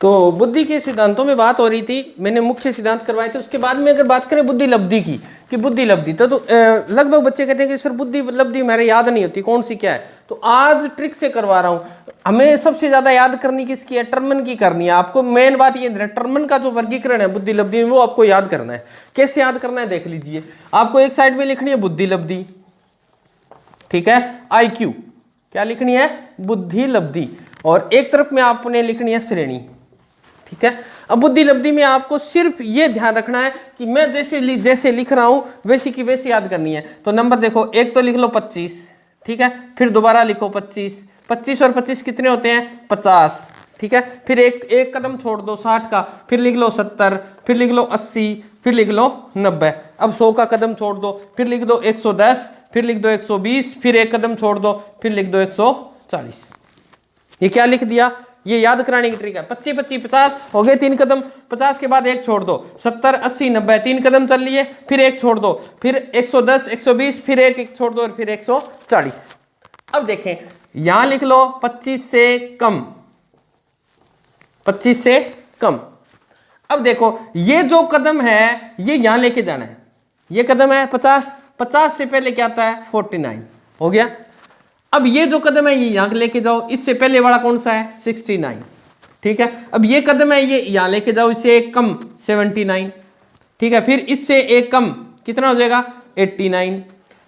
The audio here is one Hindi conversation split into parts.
तो बुद्धि के सिद्धांतों में बात हो रही थी, मैंने मुख्य सिद्धांत करवाए थे। उसके बाद में अगर बात करें बुद्धि लब्धि की, कि बुद्धि लब्धि तो लगभग बच्चे कहते हैं कि सर बुद्धि लब्धि मेरे याद नहीं होती, कौन सी क्या है। तो आज ट्रिक से करवा रहा हूं। हमें सबसे ज्यादा याद करनी किसकी है? टर्मन की करनी है। आपको मेन बात ये है, टर्मन का जो वर्गीकरण है बुद्धि लब्धि में, वो आपको याद करना है। कैसे याद करना है देख लीजिए। आपको एक साइड में लिखनी है बुद्धि लब्धि, ठीक है, IQ। क्या लिखनी है? बुद्धि लब्धि। और एक तरफ में आपने लिखनी है श्रेणी, ठीक है। अब बुद्धि लब्धि में आपको सिर्फ ये ध्यान रखना है कि मैं जैसे लिख रहा हूं वैसी की वैसी याद करनी है। तो नंबर देखो, एक तो लिख लो 25, ठीक है, फिर दोबारा लिखो 25, 25 और 25 कितने होते हैं? 50, ठीक है। फिर एक कदम छोड़ दो 60 का, फिर लिख लो 70, फिर लिख लो 80, फिर लिख लो 90। अब 100 का कदम छोड़ दो, फिर लिख दो 110, फिर लिख दो 120, फिर एक कदम छोड़ दो, फिर लिख दो 140। ये क्या लिख दिया? ये याद कराने की ट्रिक है। 25 25 50 हो गए 3 कदम, 50 के बाद एक छोड़ दो, 70 80 90 3 कदम चल लिए, फिर एक छोड़ दो, फिर 110 120, फिर एक छोड़ दो और फिर 140। अब देखें, यहां लिख लो 25 से कम, 25 से कम। अब देखो ये जो कदम है ये यहां लेके जाना है। ये कदम है 50, 50 से पहले क्या आता है? 49 हो गया। अब ये जो कदम है ये यहां लेके जाओ, इससे पहले वाला कौन सा है? 69, ठीक है। अब ये कदम है ये यहां लेके जाओ, इससे एक कम 79, ठीक है। फिर इससे एक कम कितना हो जाएगा? 89।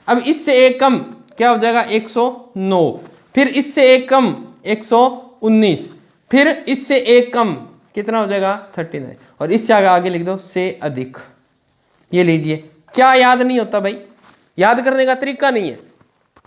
अब इससे एक कम क्या हो जाएगा? 109। फिर इससे एक कम 119, फिर इससे एक कम कितना हो जाएगा? 39। और इससे आगे लिख दो से अधिक। ये लीजिए, क्या याद नहीं होता भाई? याद करने का तरीका नहीं है।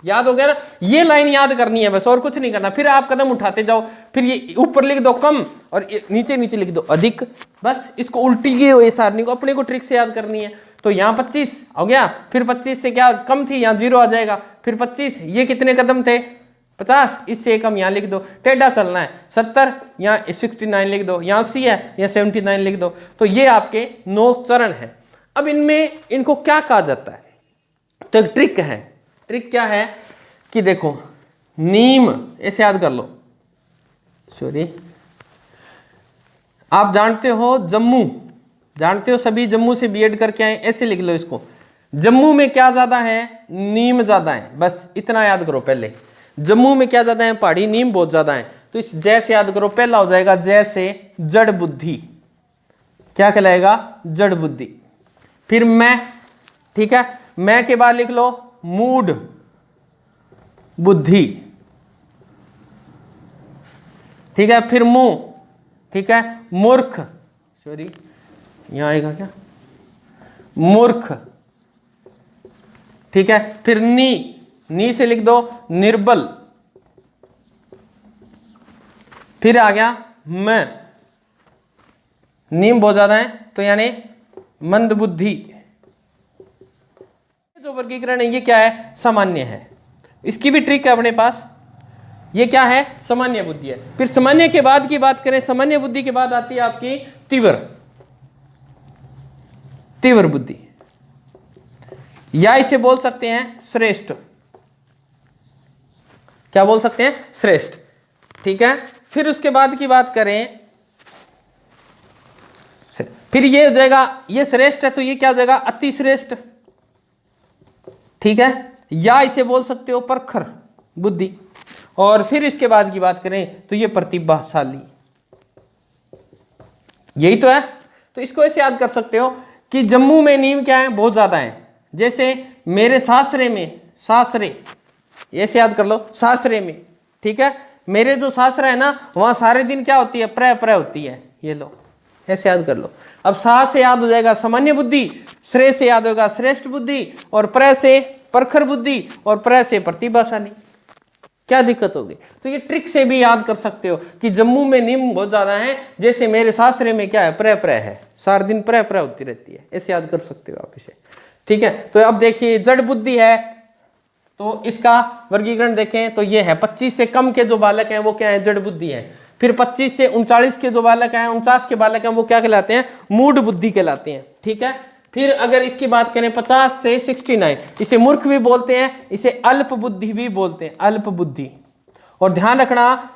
याद हो गया ना? ये लाइन याद करनी है बस, और कुछ नहीं करना। फिर आप कदम उठाते जाओ, फिर ये ऊपर लिख दो कम और नीचे नीचे लिख दो अधिक। बस इसको उल्टी के हुए सारणी को अपने को ट्रिक से याद करनी है। तो यहाँ 25 हो गया, फिर 25 से क्या कम थी, यहाँ 0 आ जाएगा। फिर 25, ये कितने कदम थे? 50, इससे कम यहाँ लिख दो, टेढ़ा चलना है। 70, यहाँ 69 लिख दो, यहाँ 80 है, यहाँ 79 लिख दो। तो ये आपके 9 चरण है। अब इनमें इनको क्या कहा जाता है? तो एक ट्रिक है। ट्रिक क्या है कि देखो, नीम ऐसे याद कर लो। सॉरी, आप जानते हो जम्मू, जानते हो सभी, जम्मू से बीएड करके आए, ऐसे लिख लो इसको। जम्मू में क्या ज्यादा है? नीम ज्यादा है। बस इतना याद करो पहले। जम्मू में क्या ज्यादा है? पहाड़ी, नीम बहुत ज्यादा है। तो इस जैसे याद करो, पहला हो जाएगा जैसे जड़ बुद्धि। क्या कहलाएगा? जड़ बुद्धि। फिर मैं, ठीक है, मैं के बाद लिख लो मूढ़ बुद्धि, ठीक है। फिर मुंह, ठीक है, मूर्ख, सॉरी यहां आएगा क्या? मूर्ख, ठीक है। फिर नी से लिख दो निर्बल। फिर आ गया मैं, नीम बहुत ज्यादा है तो यानी मंद बुद्धि। जो वर्गीकरण है ये क्या है? सामान्य है। इसकी भी ट्रिक है अपने पास। ये क्या है? सामान्य बुद्धि है। फिर सामान्य के बाद की बात करें, सामान्य बुद्धि के बाद आती है आपकी तीव्र बुद्धि, या इसे बोल सकते हैं श्रेष्ठ। क्या बोल सकते हैं? श्रेष्ठ, ठीक है। फिर उसके बाद की बात करें, फिर ये हो जाएगा, ये श्रेष्ठ है तो ये क्या हो जाएगा? अति श्रेष्ठ, ठीक है। या इसे बोल सकते हो प्रखर बुद्धि। और फिर इसके बाद की बात करें तो ये प्रतिभाशाली। यही तो है। तो इसको ऐसे याद कर सकते हो कि जम्मू में नीम क्या है? बहुत ज्यादा है। जैसे मेरे सासरे में, सासरे ऐसे याद कर लो, सासरे में, ठीक है। मेरे जो सासरा है ना, वहां सारे दिन क्या होती है? प्र होती है। ये लो, ऐसे याद कर लो। अब सा से याद हो जाएगा सामान्य बुद्धि, श्रेय से याद होगा श्रेष्ठ बुद्धि, और प्र से प्रखर बुद्धि, और प्र से प्रतिभाशाली। क्या दिक्कत होगी? तो ये ट्रिक से भी याद कर सकते हो कि जम्मू में नीम बहुत ज्यादा है, जैसे मेरे सासरे में क्या है? प्र है, सारा दिन प्र होती रहती है। ऐसे याद कर सकते हो आप इसे, ठीक है। तो अब देखिए जड़ बुद्धि है, तो इसका वर्गीकरण देखें तो ये है 25 से कम के जो बालक हैं वो क्या है? जड़ बुद्धि है। फिर 25 से 39 के जो बालक हैं, 49 के बालक हैं, वो क्या कहलाते हैं? मूढ़ बुद्धि कहलाते हैं, ठीक है। फिर अगर इसकी बात करें 50 से 69, इसे मूर्ख भी बोलते हैं, इसे अल्प बुद्धि भी बोलते हैं, अल्प बुद्धि। और ध्यान रखना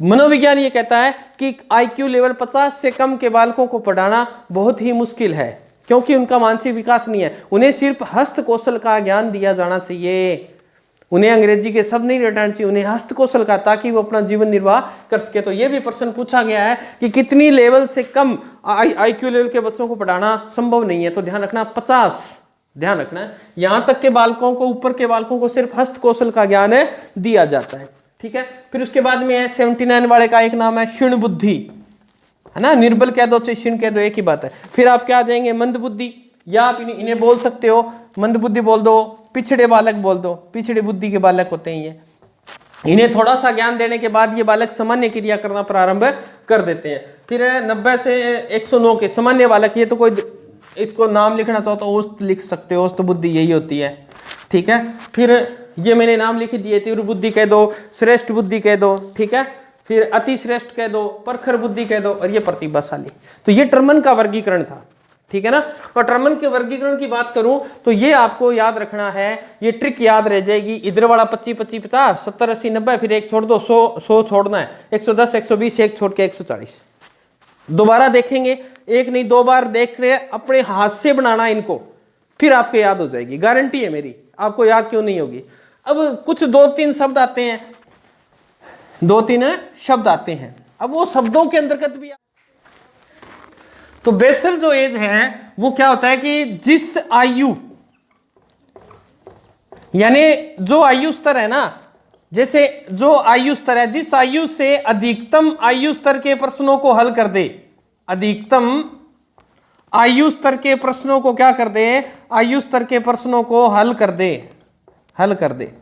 मनोविज्ञान ये कहता है कि IQ लेवल 50 से कम के बालकों को पढ़ाना बहुत ही मुश्किल है, क्योंकि उनका मानसिक विकास नहीं है। उन्हें सिर्फ हस्त कौशल का ज्ञान दिया जाना चाहिए, उन्हें अंग्रेजी के शब्द नहीं रटाने चाहिए, उन्हें हस्त कौशल का, ताकि वो अपना जीवन निर्वाह कर सके। तो ये भी प्रश्न पूछा गया है कि कितनी लेवल से कम IQ लेवल के बच्चों को पढ़ाना संभव नहीं है। तो ध्यान रखना 50, ध्यान रखना यहां तक के बालकों को, ऊपर के बालकों को सिर्फ हस्त कौशल का ज्ञान दिया जाता है। ठीक है, फिर उसके बाद में है 79 वाले का एक नाम है क्षीण बुद्धि, है ना, निर्बल कह दो चाहे क्षीण कह दो एक ही बात है। फिर आप क्या देंगे, मंद बुद्धि, या आप इन्हें बोल सकते हो मंद बुद्धि बोल दो, पिछड़े बालक बोल दो, पिछड़ी बुद्धि के बालक होते हैं ये। इन्हें थोड़ा सा ज्ञान देने के बाद ये बालक सामान्य क्रिया करना प्रारंभ कर देते हैं। फिर 90 से 109 के सामान्य बालक, ये तो कोई इसको नाम लिखना चाहो तो औसत लिख सकते हो, औसत बुद्धि यही होती है। ठीक है, फिर ये मैंने नाम लिख दिए, तीव्र बुद्धि कह दो, श्रेष्ठ बुद्धि कह दो, ठीक है, फिर अति श्रेष्ठ कह दो, प्रखर बुद्धि कह दो, और ये प्रतिभाशाली। तो ये टर्मन का वर्गीकरण था। ठीक है ना, और टर्मन के वर्गीकरण की बात करूं तो ये आपको याद रखना है, ये ट्रिक याद रह जाएगी। इधर वाला 25 25 50 70 80 90, फिर एक छोड़ दो, 100 छोड़ना है, 110 120, एक छोड़ के 140। दोबारा देखेंगे, एक नहीं 2 बार देख रहे, अपने हाथ से बनाना इनको, फिर आपको याद हो जाएगी, गारंटी है मेरी। आपको याद क्यों नहीं होगी? अब कुछ 2-3 शब्द आते हैं, 2-3 शब्द आते हैं, अब वो शब्दों के अंतर्गत भी। तो बेसल जो एज है वो क्या होता है कि जिस आयु, यानी जो आयु स्तर है ना, जैसे जो आयु स्तर है, जिस आयु से अधिकतम आयु स्तर के प्रश्नों को हल कर दे, अधिकतम आयु स्तर के प्रश्नों को क्या कर दे, आयु स्तर के प्रश्नों को हल कर दे, हल कर दे,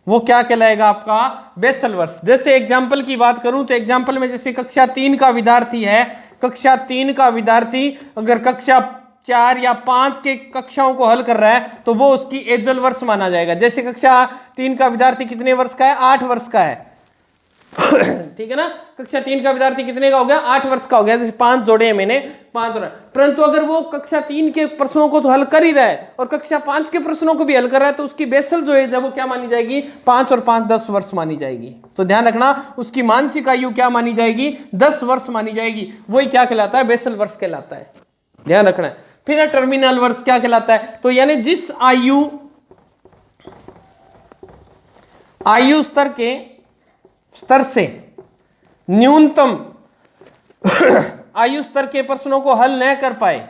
वो क्या कहलाएगा आपका बेसल वर्ष। जैसे एग्जाम्पल की बात करूं तो एग्जाम्पल में जैसे कक्षा 3 का विद्यार्थी है, कक्षा 3 का विद्यार्थी अगर कक्षा 4 या 5 के कक्षाओं को हल कर रहा है तो वो उसकी एजल वर्ष माना जाएगा। जैसे कक्षा 3 का विद्यार्थी कितने वर्ष का है, 8 वर्ष का है। ठीक है ना, कक्षा 3 का विद्यार्थी कितने का हो गया, 8 वर्ष का हो गया। जैसे 5 जोड़े हैं मैंने, 5 जोड़े। परंतु अगर वो कक्षा 3 के प्रश्नों को तो हल कर ही रहा है और कक्षा 5 के प्रश्नों को भी हल कर रहा है, तो उसकी बेसल जो एज है वो क्या मानी जाएगी, 5 और 5 10 वर्ष मानी जाएगी। तो ध्यान रखना, उसकी मानसिक आयु क्या मानी जाएगी, 10 वर्ष मानी जाएगी। वही क्या कहलाता है, बेसल वर्ष कहलाता है। ध्यान रखना है। फिर टर्मिनल वर्ष क्या कहलाता है, तो यानी जिस आयु स्तर से न्यूनतम आयु स्तर के प्रश्नों को हल न कर पाए,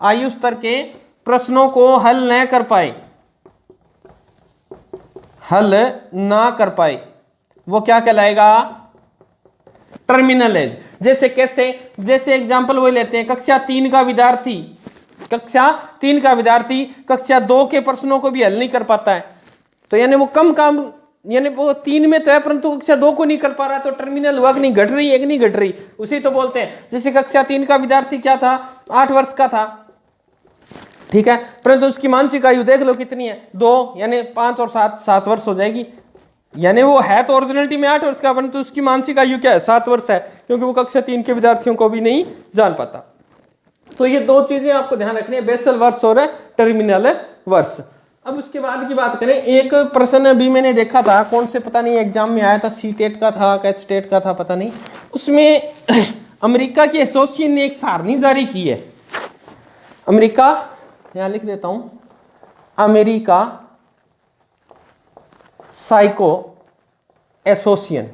आयु स्तर के प्रश्नों को हल न कर पाए, हल ना कर पाए, वो क्या कहलाएगा, टर्मिनल एज। जैसे कैसे, जैसे एग्जांपल वो लेते हैं, कक्षा 3 का विद्यार्थी, कक्षा 3 का विद्यार्थी कक्षा 2 के प्रश्नों को भी हल नहीं कर पाता है, तो यानी वो कम काम, यानी वो 3 में तो है परंतु कक्षा 2 को नहीं कर पा रहा है, तो टर्मिनल वर्ग नहीं घट रही, एक नहीं घट रही, उसी तो बोलते हैं। जैसे कक्षा 3 का विद्यार्थी क्या था, 8 वर्ष का था, ठीक है, परंतु उसकी मानसिक आयु देख लो कितनी है, 2, यानी 5 और 7 वर्ष हो जाएगी। यानी वो है तो ओरिजिनलिटी में 8 वर्ष का, परंतु उसकी मानसिक आयु क्या है, 7 वर्ष है, क्योंकि वो कक्षा 3 के विद्यार्थियों को भी नहीं जान पाता। तो ये 2 चीजें आपको ध्यान रखनी है, बेसल वर्ष और टर्मिनल वर्ष। अब उसके बाद की बात करें, एक प्रश्न अभी मैंने देखा था, कौन से पता नहीं एग्जाम में आया था, सी-टेट का था, कैच टेट का था, पता नहीं, उसमें अमेरिका की एसोसिएशन ने एक सारणी जारी की है। अमेरिका, यहां लिख देता हूं, अमेरिका साइको एसोसिएशन,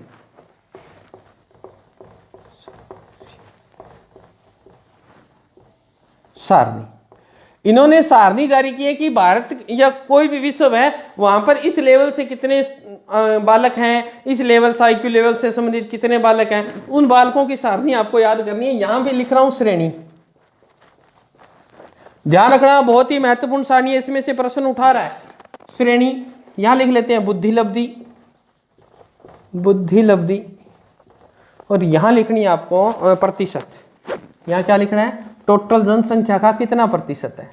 सारणी, इन्होंने सारणी जारी की है कि भारत या कोई भी विश्व है वहां पर इस लेवल से कितने बालक हैं, इस लेवल से IQ लेवल से संबंधित कितने बालक हैं, उन बालकों की सारणी आपको याद करनी है। यहां पे लिख रहा हूं श्रेणी, ध्यान रखना, बहुत ही महत्वपूर्ण सारणी है, इसमें से प्रश्न उठा रहा है। श्रेणी यहां लिख लेते हैं, बुद्धिलब्धि, बुद्धिलब्धि, और यहां लिखनी है आपको प्रतिशत। यहां क्या लिखना है, टोटल जनसंख्या का कितना प्रतिशत है,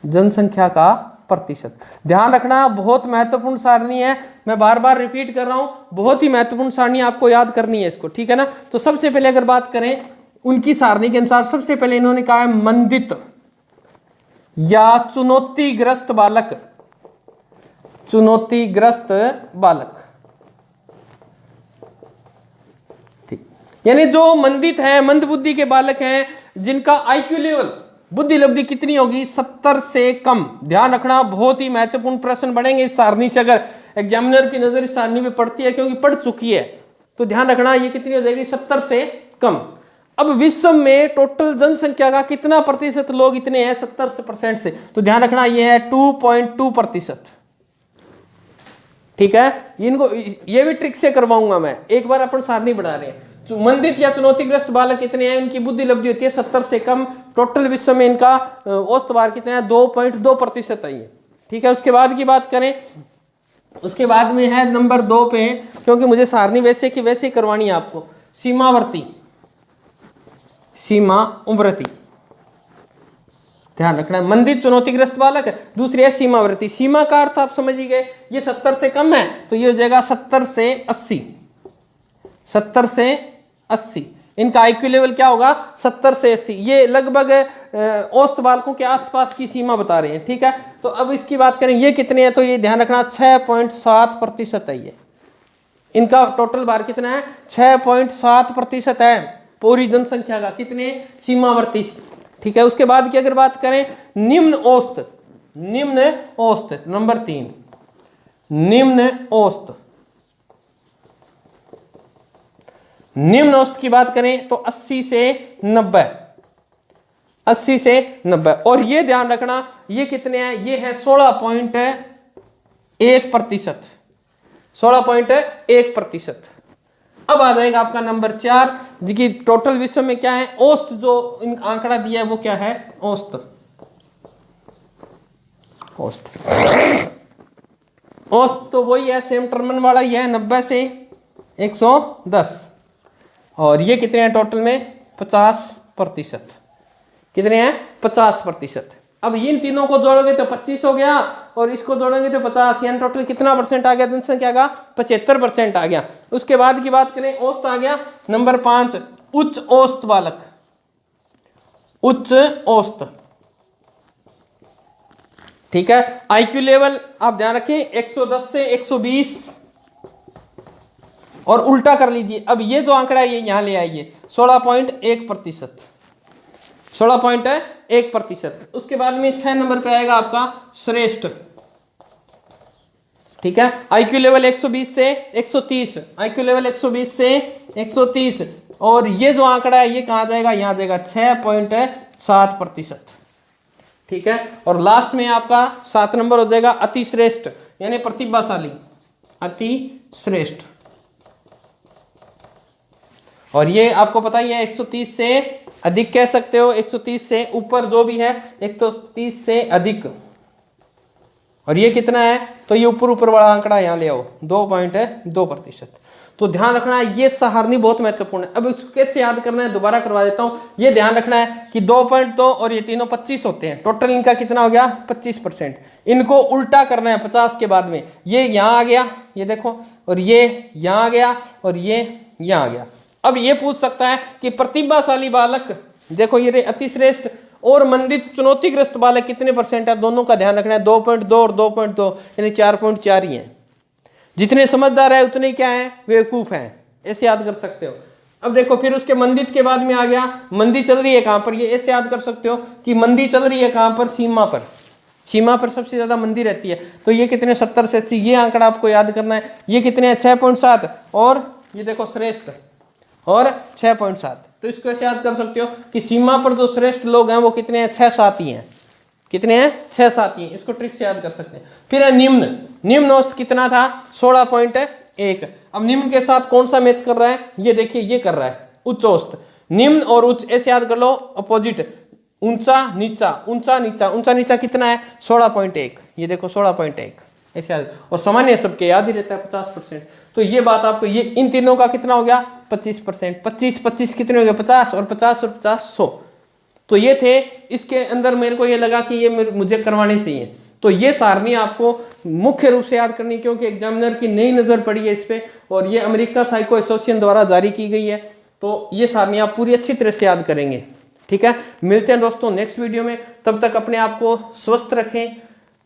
जनसंख्या का प्रतिशत। ध्यान रखना, बहुत महत्वपूर्ण सारणी है, मैं बार बार रिपीट कर रहा हूं, बहुत ही महत्वपूर्ण सारणी, आपको याद करनी है इसको, ठीक है ना। तो सबसे पहले अगर बात करें उनकी सारणी के अनुसार, सबसे पहले इन्होंने कहा है मंदित या चुनौतीग्रस्त बालक, चुनौतीग्रस्त बालक, यानी जो मंदित है, मंद बुद्धि के बालक हैं, जिनका आईक्यू लेवल, बुद्धि लब्धि कितनी होगी, 70 से कम। ध्यान रखना, बहुत ही महत्वपूर्ण प्रश्न बढ़ेंगे इस सारणी से, अगर एग्जामिनर की नजर इस सारणी में पड़ती है, क्योंकि पढ़ चुकी है, तो ध्यान रखना ये कितनी हो जाएगी, 70 से कम। अब विश्व में टोटल जनसंख्या का कितना प्रतिशत लोग इतने हैं, 70% से, तो ध्यान रखना ये है 2.2%। ठीक है, इनको ये भी ट्रिक से करवाऊंगा मैं, एक बार अपन सारणी बना रहे हैं। मंदित या चुनौतीग्रस्त बालक कितने हैं, इनकी बुद्धि लब्धि होती है 70 से कम। टोटल विश्व में इनका औसत भार कितना है, 2.2% आई है। ठीक है, उसके बाद की बात करें, उसके बाद में है नंबर 2 पे, क्योंकि मुझे सारणी वैसे की वैसे करवानी है आपको, सीमावर्ती, सीमावर्ती। ध्यान रखना, मंदित चुनौतीग्रस्त बालक है, दूसरी है सीमावर्ती। सीमा का अर्थ आप समझ ही गए, ये 70 से कम है, तो ये हो जाएगा 70 से 80, 70 से 80। इनका आईक्यू लेवल क्या होगा, 70 से 80। ये लगभग औसत बालकों के आसपास की सीमा बता रहे हैं। ठीक है, तो अब इसकी बात करें, ये कितने हैं, तो ये ध्यान रखना 6.7% है। ये इनका टोटल भार कितना है, 6.7% है पूरी जनसंख्या का, कितने, सीमावर्ती। ठीक है, उसके बाद की अगर बात करें, निम्न औसत, निम्न औसत नंबर 3, निम्न औसत। निम्न औसत की बात करें तो 80 से 90, 80 से 90। और ये ध्यान रखना, ये कितने हैं, ये है 16.1%, 16.1%। अब आ जाएगा आपका नंबर 4, जिसकी टोटल विश्व में क्या है, औसत जो इन आंकड़ा दिया है वो क्या है, औसत, औसत, औसत तो वही है, सेम टर्मन वाला ही है, 90 से 110। और ये कितने हैं टोटल में, 50%। कितने हैं, 50%। अब इन तीनों को जोड़ोगे तो 25 हो गया, और इसको जोड़ेंगे तो 50, यानी टोटल कितना परसेंट आ गया जनसंख्या का, 75% आ गया। उसके बाद की बात करें, औसत आ गया नंबर 5, उच्च औसत बालक, उच्च औसत। ठीक है, आईक्यू लेवल आप ध्यान रखें 110 से 120, और उल्टा कर लीजिए। अब ये जो आंकड़ा है ये यहां ले आइए, 16.1%, 16.1%। उसके बाद में 6 नंबर पे आएगा आपका श्रेष्ठ। ठीक है, आईक्यू लेवल 120 से 130, आईक्यू लेवल 120 से 130। और ये जो आंकड़ा है ये कहां जाएगा, यहां जाएगा 6.7%। ठीक है, और लास्ट में आपका 7 नंबर हो जाएगा अति श्रेष्ठ, यानी प्रतिभाशाली, अति श्रेष्ठ। और ये आपको पता ही है 130 से अधिक कह सकते हो, 130 से ऊपर जो भी है, 130 से अधिक। और ये कितना है, तो ये ऊपर ऊपर वाला आंकड़ा यहां ले आओ, 2.2%। तो ध्यान रखना है, ये सारणी बहुत महत्वपूर्ण है। अब इसको कैसे याद करना है, दोबारा करवा देता हूं। ये ध्यान रखना है कि 2.2 और ये तीनों 25 होते हैं, टोटल इनका कितना हो गया, 25%। इनको उल्टा करना है 50 के बाद में, ये यहां आ गया, ये देखो, और ये यहां आ गया, और ये यहां आ गया। अब ये पूछ सकता है कि प्रतिभाशाली बालक, देखो ये अतिश्रेष्ठ और मंदित चुनौतीग्रस्त बालक कितने परसेंट है, दोनों का ध्यान रखना है, 2.2 और 2.2, यानी 4.4 ही है। जितने समझदार है उतने क्या है, बेवकूफ हैं, ऐसे याद कर सकते हो। अब देखो फिर उसके मंदित के बाद में आ गया, मंदी चल रही है कहां पर, ये ऐसे याद कर सकते हो कि मंदी चल रही है कहां पर, सीमा पर, सीमा पर सबसे ज्यादा मंदी रहती है। तो ये कितने, 70 से 80, ये आंकड़ा आपको याद करना है। ये कितने हैं, 6.7, और ये देखो श्रेष्ठ, और 6.7। तो इसको ऐसे याद कर सकते हो कि सीमा पर जो श्रेष्ठ लोग हैं वो कितने हैं, 6-7 ही हैं। कितने हैं, 6-7 ही हैं। इसको ट्रिक से याद कर सकते हैं। फिर है निम्न, निम्न औसत कितना था, 16.1। अब निम्न के साथ कौन सा मैच कर रहा है, ये देखिए, ये कर रहा है उच्च औसत। निम्न और उच्च ऐसे याद कर लो, अपोजिट, ऊंचा नीचा, ऊंचा नीचा, ऊंचा नीचा कितना है, 16.1। ये देखो 16.1 ऐसे याद, और सामान्य सबके याद ही रहता है 50%। तो ये बात आपको, ये इन तीनों का कितना हो गया, 25%। 25 कितने हो गए, 50, और 50 और 50 100। तो ये थे, इसके अंदर मेरे को ये लगा कि ये मुझे करवाने चाहिए। तो ये सारणी आपको मुख्य रूप से याद करनी, क्योंकि एग्जामिनर की नई नजर पड़ी है इस पे, और ये अमेरिका साइको एसोसिएशन द्वारा जारी की गई है। तो ये सारणी आप पूरी अच्छी तरह से याद करेंगे। ठीक है, मिलते हैं दोस्तों नेक्स्ट वीडियो में। तब तक अपने आप को स्वस्थ रखें,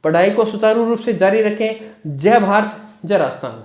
पढ़ाई को सुचारू रूप से जारी रखें। जय भारत, जय राजस्थान।